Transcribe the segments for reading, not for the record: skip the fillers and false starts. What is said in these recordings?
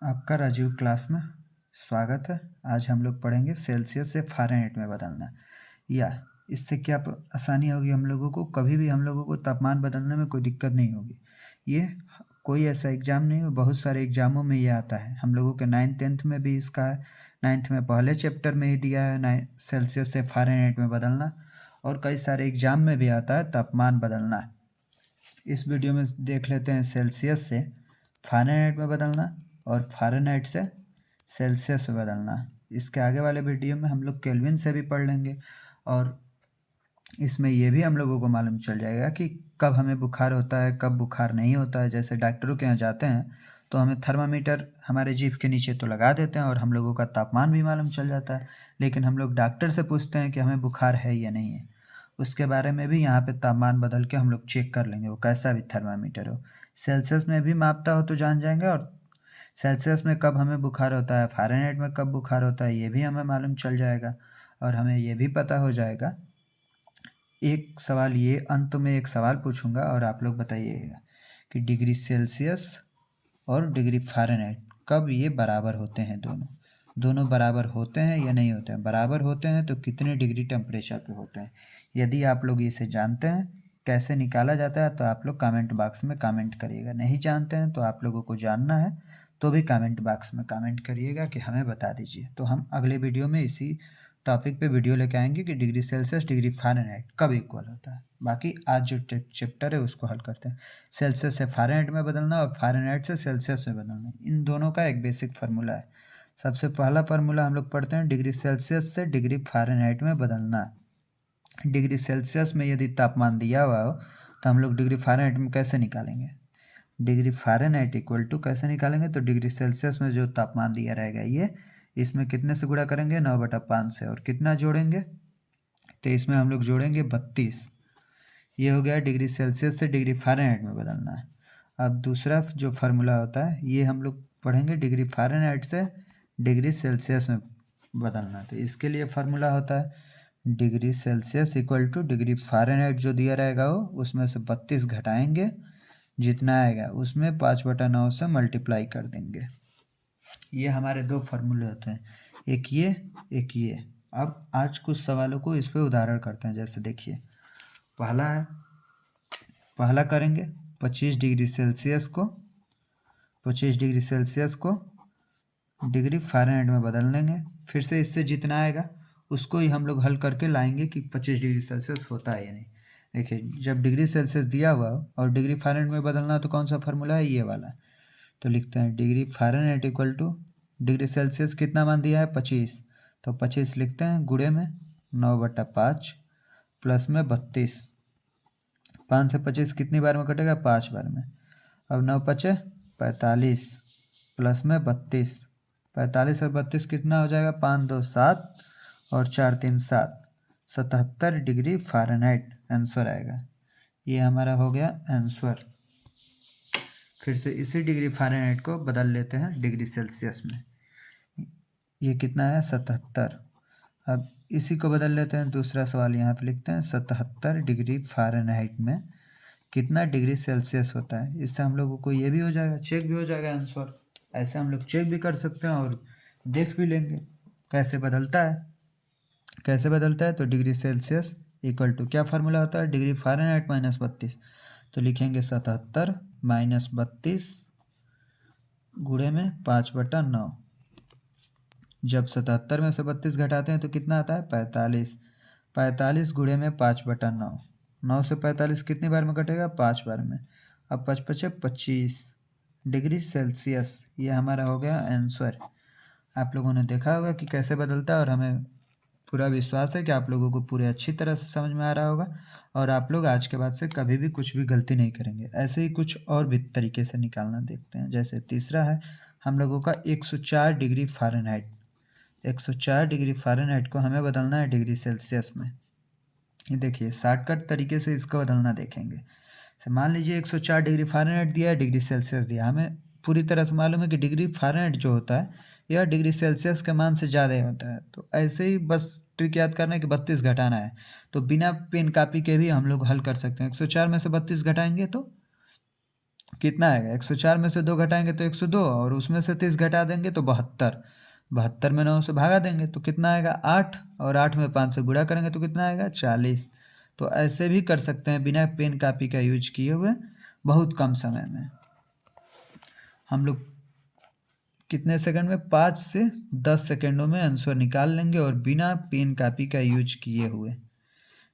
आपका राजीव क्लास में स्वागत है। आज हम लोग पढ़ेंगे सेल्सियस से फ़ारेनहाइट में बदलना। या इससे क्या आसानी होगी हम लोगों को, कभी भी हम लोगों को तापमान बदलने में कोई दिक्कत नहीं होगी। ये कोई ऐसा एग्ज़ाम नहीं है, बहुत सारे एग्ज़ामों में ये आता है। हम लोगों के 9th-10th में भी इसका है। 9th में पहले चैप्टर में ही दिया है सेल्सियस से फ़ारेनहाइट में बदलना, और कई सारे एग्ज़ाम में भी आता है तापमान बदलना। इस वीडियो में देख लेते हैं सेल्सियस से फ़ारेनहाइट में बदलना और फ़ारेनहाइट से सेल्सियस में बदलना। इसके आगे वाले वीडियो में हम लोग केल्विन से भी पढ़ लेंगे, और इसमें ये भी हम लोगों को मालूम चल जाएगा कि कब हमें बुखार होता है, कब बुखार नहीं होता है। जैसे डॉक्टरों के यहाँ जाते हैं तो हमें थर्मामीटर हमारे जीभ के नीचे तो लगा देते हैं और हम लोगों का तापमान भी मालूम चल जाता है, लेकिन हम लोग डॉक्टर से पूछते हैं कि हमें बुखार है या नहीं है। उसके बारे में भी यहाँ पे तापमान बदल के हम लोग चेक कर लेंगे, वो कैसा भी थर्मामीटर हो। सेल्सियस में भी मापता हो तो जान जाएंगे, और सेल्सियस में कब हमें बुखार होता है, फ़ारेनहाइट में कब बुखार होता है, ये भी हमें मालूम चल जाएगा। और हमें ये भी पता हो जाएगा। एक सवाल, ये अंत में एक सवाल पूछूंगा और आप लोग बताइएगा कि डिग्री सेल्सियस और डिग्री फ़ारेनहाइट कब ये बराबर होते हैं। दोनों बराबर होते हैं या नहीं होते हैं। बराबर होते हैं तो कितने डिग्री टेम्परेचर पे होते हैं। यदि आप लोग इसे जानते हैं कैसे निकाला जाता है तो आप लोग कमेंट बॉक्स में कमेंट करिएगा। नहीं जानते हैं तो आप लोगों को जानना है तो भी कमेंट बॉक्स में कमेंट करिएगा कि हमें बता दीजिए। तो हम अगले वीडियो में इसी टॉपिक पे वीडियो लेके आएंगे कि डिग्री सेल्सियस डिग्री फ़ारेनहाइट कब इक्वल होता है। बाकी आज जो चैप्टर है उसको हल करते हैं। सेल्सियस से फ़ारेनहाइट में बदलना और फ़ारेनहाइट से सेल्सियस में बदलना, इन दोनों का एक बेसिक फार्मूला है। सबसे पहला फार्मूला हम लोग पढ़ते हैं, डिग्री सेल्सियस से डिग्री फ़ारेनहाइट में बदलना। डिग्री सेल्सियस में यदि तापमान दिया हुआ हो तो हम लोग डिग्री फ़ारेनहाइट में कैसे निकालेंगे। डिग्री फ़ारेनहाइट इक्वल टू कैसे निकालेंगे, तो डिग्री सेल्सियस में जो तापमान दिया रहेगा ये, इसमें कितने से गुणा करेंगे, 9/5 से, और कितना जोड़ेंगे, तो इसमें हम लोग जोड़ेंगे 32। ये हो गया डिग्री सेल्सियस से डिग्री फ़ारेनहाइट में बदलना है। अब दूसरा जो फार्मूला होता है ये हम लोग पढ़ेंगे डिग्री फ़ारेनहाइट से डिग्री सेल्सियस में बदलना। तो इसके लिए फार्मूला होता है degree Celsius equal two degree Fahrenheit जो दिया रहेगा वो, उसमें से 32 घटाएंगे, जितना आएगा उसमें 5/9 से मल्टीप्लाई कर देंगे। ये हमारे दो फार्मूले होते हैं, एक ये एक ये। अब आज कुछ सवालों को इस पे उदाहरण करते हैं। जैसे देखिए, पहला करेंगे 25 डिग्री सेल्सियस को 25 डिग्री सेल्सियस को डिग्री फ़ारेनहाइट में बदल लेंगे। फिर से इससे जितना आएगा उसको ही हम लोग हल करके लाएंगे कि 25 डिग्री सेल्सियस होता है या नहीं। देखिए, जब डिग्री सेल्सियस दिया हुआ हो और डिग्री फ़ारेनहाइट में बदलना तो कौन सा फार्मूला है, ये वाला। तो लिखते हैं degree Fahrenheit equal two degree Celsius कितना मान दिया है, 25, तो 25 लिखते हैं गुणे में 9/5 प्लस में 32। 5 से 25 कितनी बार में कटेगा, 5 बार में। अब 9×5 45 प्लस में 32। 45 और 32 कितना हो जाएगा, 5×2 7 और 4×3 7, 77 डिग्री फ़ारेनहाइट आंसर आएगा। ये हमारा हो गया आंसर। फिर से इसी डिग्री फ़ारेनहाइट को बदल लेते हैं डिग्री सेल्सियस में। ये कितना है, 77। अब इसी को बदल लेते हैं। दूसरा सवाल यहाँ पे लिखते हैं 77 डिग्री फ़ारेनहाइट में कितना डिग्री सेल्सियस होता है। इससे हम लोगों को ये भी हो जाएगा, चेक भी हो जाएगा आंसर। ऐसे हम लोग चेक भी कर सकते हैं और देख भी लेंगे कैसे बदलता है। तो डिग्री सेल्सियस इक्वल टू क्या फार्मूला होता है, डिग्री फ़ारेनहाइट -32। तो लिखेंगे 77 - 32 गुणे में 5/9। जब 77 में से 32 घटाते हैं तो कितना आता है, 45। 45 गुणे में 5/9। 9 से 45 कितनी बार में कटेगा, 5 बार में। अब 5×5 25 डिग्री सेल्सियस, ये हमारा हो गया आंसर। आप लोगों ने देखा होगा कि कैसे बदलता है, और हमें पूरा विश्वास है कि आप लोगों को पूरे अच्छी तरह से समझ में आ रहा होगा, और आप लोग आज के बाद से कभी भी कुछ भी गलती नहीं करेंगे। ऐसे ही कुछ और भी तरीके से निकालना देखते हैं। जैसे तीसरा है हम लोगों का 104 डिग्री फ़ारेनहाइट। 104 डिग्री फ़ारेनहाइट को हमें बदलना है डिग्री सेल्सियस में। ये देखिए, शॉर्टकट तरीके से इसको बदलना देखेंगे। तो मान लीजिए 104 डिग्री फ़ारेनहाइट दिया है, डिग्री सेल्सियस दिया। हमें पूरी तरह से मालूम है कि डिग्री फ़ारेनहाइट जो होता है यह डिग्री सेल्सियस के मान से ज़्यादा ही होता है। तो ऐसे ही बस ट्रिक याद करना है कि 32 घटाना है। तो बिना पेन कापी के भी हम लोग हल कर सकते हैं। 104 में से 32 घटाएंगे तो कितना आएगा, 104 में से 2 घटाएंगे तो 102, और उसमें से 30 घटा देंगे तो 72। 72 में 9 से भागा देंगे तो कितना आएगा, 8, और 8 में 5 से गुणा करेंगे तो कितना आएगा, 40। तो ऐसे भी कर सकते हैं बिना पेन कापी का यूज किए हुए, बहुत कम समय में। हम लोग कितने सेकंड में, 5 से 10 सेकंडों में आंसर निकाल लेंगे, और बिना पेन कापी का यूज किए हुए,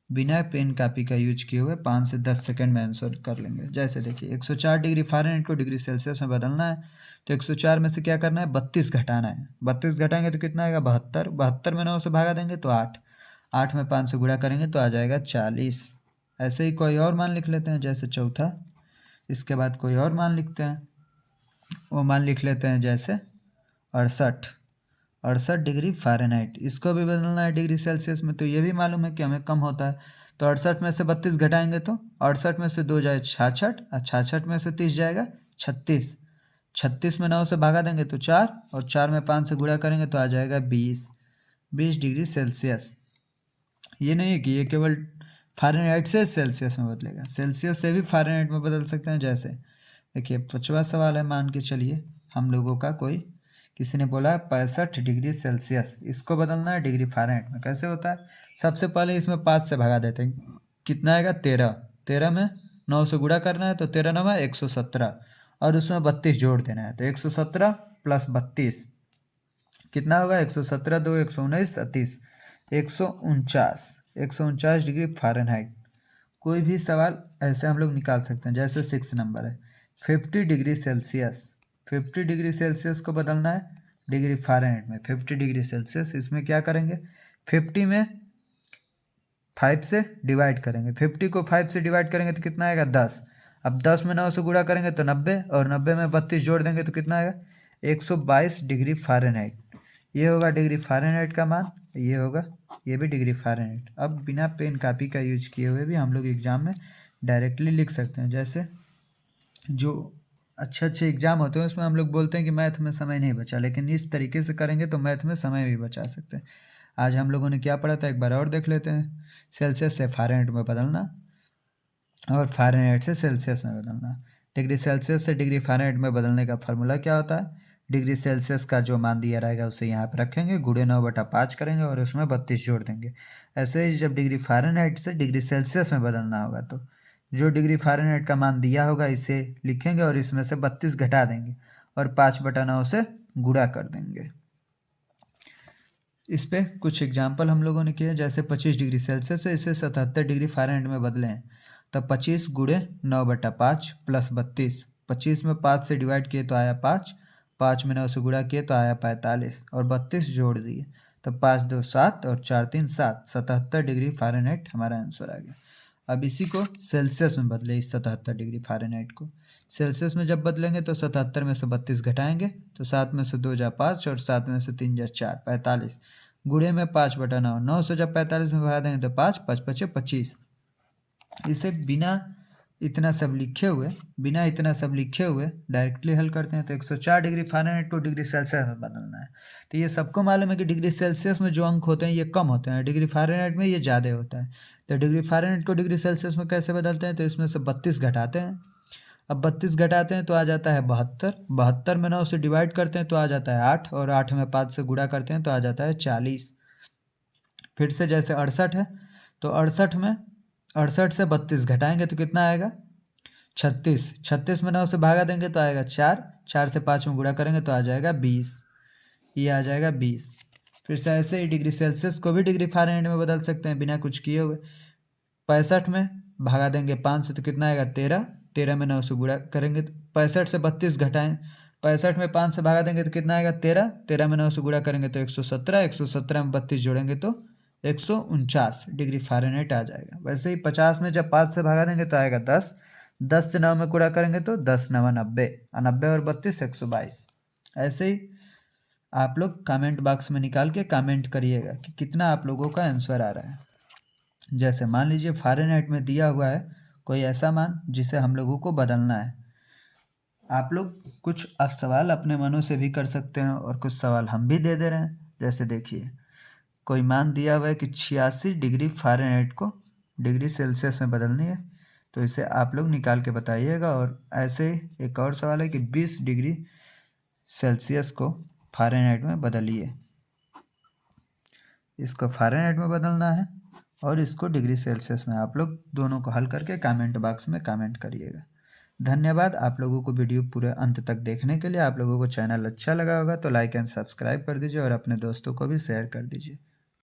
बिना पेन कापी का यूज किए हुए 5 से 10 सेकंड में आंसर कर लेंगे। जैसे देखिए 104 डिग्री फ़ारेनहाइट को डिग्री सेल्सियस में बदलना है, तो 104 में से क्या करना है, 32 घटाना है। 32 घटाएंगे तो कितना आएगा, 72। 72 में 9 से भागा देंगे तो 8। 8 में 5 से गुणा करेंगे तो आ जाएगा 40। ऐसे ही कोई और मान लिख लेते हैं, जैसे चौथा। इसके बाद कोई और मान लिखते हैं, वो मान लिख लेते हैं जैसे 68। 68 डिग्री फ़ारेनहाइट, इसको भी बदलना है डिग्री सेल्सियस में, तो ये भी मालूम है कि हमें कम होता है। तो 68 में से 32 घटाएंगे तो 68 में से 2 जाए 66, और 66 में से 30 जाएगा 36। 36 में 9 से भागा देंगे तो 4, और 4 में 5 से गुणा करेंगे तो आ जाएगा 20। 20 डिग्री सेल्सियस। ये नहीं है कि ये केवल फ़ारेनहाइट से सेल्सियस में बदलेगा, सेल्सियस से भी फ़ारेनहाइट में बदल सकते हैं। जैसे देखिए 5वां सवाल है, मान के चलिए हम लोगों का कोई, किसी ने बोला 65 डिग्री सेल्सियस, इसको बदलना है डिग्री फ़ारेनहाइट में। कैसे होता है, सबसे पहले इसमें 5 से भगा देते हैं, कितना आएगा, 13। 13 में 9 से गुणा करना है तो 13 9 है 117, और उसमें 32 जोड़ देना है, तो 117 प्लस 32 कितना होगा, 117 2 119 30, 149। 149 डिग्री फ़ारेनहाइट। कोई भी सवाल ऐसे हम लोग निकाल सकते हैं। जैसे 6 नंबर है, 50 डिग्री सेल्सियस। 50 डिग्री सेल्सियस को बदलना है डिग्री फ़ारेनहाइट में। 50 डिग्री सेल्सियस, इसमें क्या करेंगे, 50 में 5 से डिवाइड करेंगे। 50 को 5 से डिवाइड करेंगे तो कितना आएगा, 10। अब 10 में 9 से गुणा करेंगे तो 90, और 90 में 32 जोड़ देंगे तो कितना आएगा, 122 डिग्री फ़ारेनहाइट। ये होगा डिग्री फ़ारेनहाइट का मान, ये होगा, ये भी डिग्री फ़ारेनहाइट। अब बिना पेन कापी का यूज किए हुए भी हम लोग एग्ज़ाम में डायरेक्टली लिख सकते हैं। जैसे जो अच्छे अच्छे एग्ज़ाम होते हैं उसमें हम लोग बोलते हैं कि मैथ में समय नहीं बचा, लेकिन इस तरीके से करेंगे तो मैथ में समय भी बचा सकते हैं। आज हम लोगों ने क्या पढ़ा था, एक बार और देख लेते हैं। सेल्सियस से फ़ारेनहाइट में बदलना, और फ़ारेनहाइट से सेल्सियस में बदलना। डिग्री सेल्सियस से डिग्री फ़ारेनहाइट में बदलने का फार्मूला क्या होता है, डिग्री सेल्सियस का जो मान दिया रहेगा उसे यहाँ पर रखेंगे, गुणे 9/5 करेंगे, और उसमें 32 जोड़ देंगे। ऐसे ही जब डिग्री फ़ारेनहाइट से डिग्री सेल्सियस में बदलना होगा तो जो डिग्री फ़ारेनहाइट का मान दिया होगा इसे लिखेंगे, और इसमें से 32 घटा देंगे, और 5/9 से गुणा कर देंगे। इस पे कुछ एग्जाम्पल हम लोगों ने किए, जैसे 25 डिग्री सेल्सियस है, इसे 77 डिग्री फ़ारेनहाइट में बदलें हैं, तब 25 गुणे 9/5 प्लस 32। 25 में 5 से डिवाइड किए तो आया 5, 5 में 9 से गुणा किए तो आया 45, और 32 जोड़ दिए, तब 5 2 7 और 4 3 7, 77 डिग्री फ़ारेनहाइट हमारा आंसर आ गया। अब इसी को सेल्सियस में बदले, इस 77 डिग्री फ़ारेनहाइट को सेल्सियस में जब बदलेंगे तो 77 में से 32 घटाएंगे तो 7 में से 2 जा 5, और 7 में से 3 जा 4, 45। गुणे में 5/9, 9 से जब 45 में भगा देंगे तो 5, 5 5 25। इसे बिना इतना सब लिखे हुए डायरेक्टली हल करते हैं, तो 104 डिग्री फ़ारेनहाइट को डिग्री सेल्सियस में बदलना है। तो ये सबको मालूम है कि डिग्री सेल्सियस में जो अंक होते हैं ये कम होते हैं, डिग्री फ़ारेनहाइट में ये ज़्यादा होता है। तो डिग्री फ़ारेनहाइट को डिग्री सेल्सियस में कैसे बदलते हैं, तो इसमें से 32 घटाते हैं। अब 32 घटाते हैं तो आ जाता है 72। 72 में 9 से डिवाइड करते हैं तो आ जाता है 8, और 8 में 5 से गुणा करते हैं तो आ जाता है 40। फिर से जैसे 68 है, तो 68 में 68 से 32 घटाएंगे तो कितना आएगा, 36। 36 में 9 से भागा देंगे तो आएगा 4, 4 से 5 में गुणा करेंगे तो आ जाएगा 20। ये आ जाएगा 20। फिर से ऐसे ही डिग्री सेल्सियस को भी डिग्री फ़ारेनहाइट में बदल सकते हैं बिना कुछ किए हुए। 65 में भागा देंगे 5 से तो कितना आएगा, 13। 13 में 9 से गुणा करेंगे तो 65 से 32 घटाएं, 65 में 5 से भागा देंगे तो कितना आएगा, 13। 13 में 9 से गुणा करेंगे तो 117। 117 में 32 जोड़ेंगे तो 149 डिग्री फ़ारेनहाइट आ जाएगा। वैसे ही 50 में जब 5 से भागा देंगे तो आएगा 10। 10 से 9 में गुणा करेंगे तो 10 9 90, 90 और 32 122। ऐसे ही आप लोग कमेंट बॉक्स में निकाल के कमेंट करिएगा कि कितना आप लोगों का आंसर आ रहा है। जैसे मान लीजिए फ़ारेनहाइट में दिया हुआ है कोई ऐसा मान जिसे हम लोगों को बदलना है। आप लोग कुछ सवाल अपने मनों से भी कर सकते हैं, और कुछ सवाल हम भी दे दे रहे हैं। जैसे देखिए कोई मान दिया हुआ है कि 86 डिग्री फ़ारेनहाइट को डिग्री सेल्सियस में बदलनी है, तो इसे आप लोग निकाल के बताइएगा। और ऐसे एक और सवाल है कि 20 डिग्री सेल्सियस को फ़ारेनहाइट में बदलिए। इसको फ़ारेनहाइट में बदलना है और इसको डिग्री सेल्सियस में। आप लोग दोनों को हल करके कमेंट बॉक्स में कमेंट करिएगा। धन्यवाद आप लोगों को वीडियो पूरे अंत तक देखने के लिए। आप लोगों को चैनल अच्छा लगा होगा तो लाइक एंड सब्सक्राइब कर दीजिए और अपने दोस्तों को भी शेयर कर दीजिए।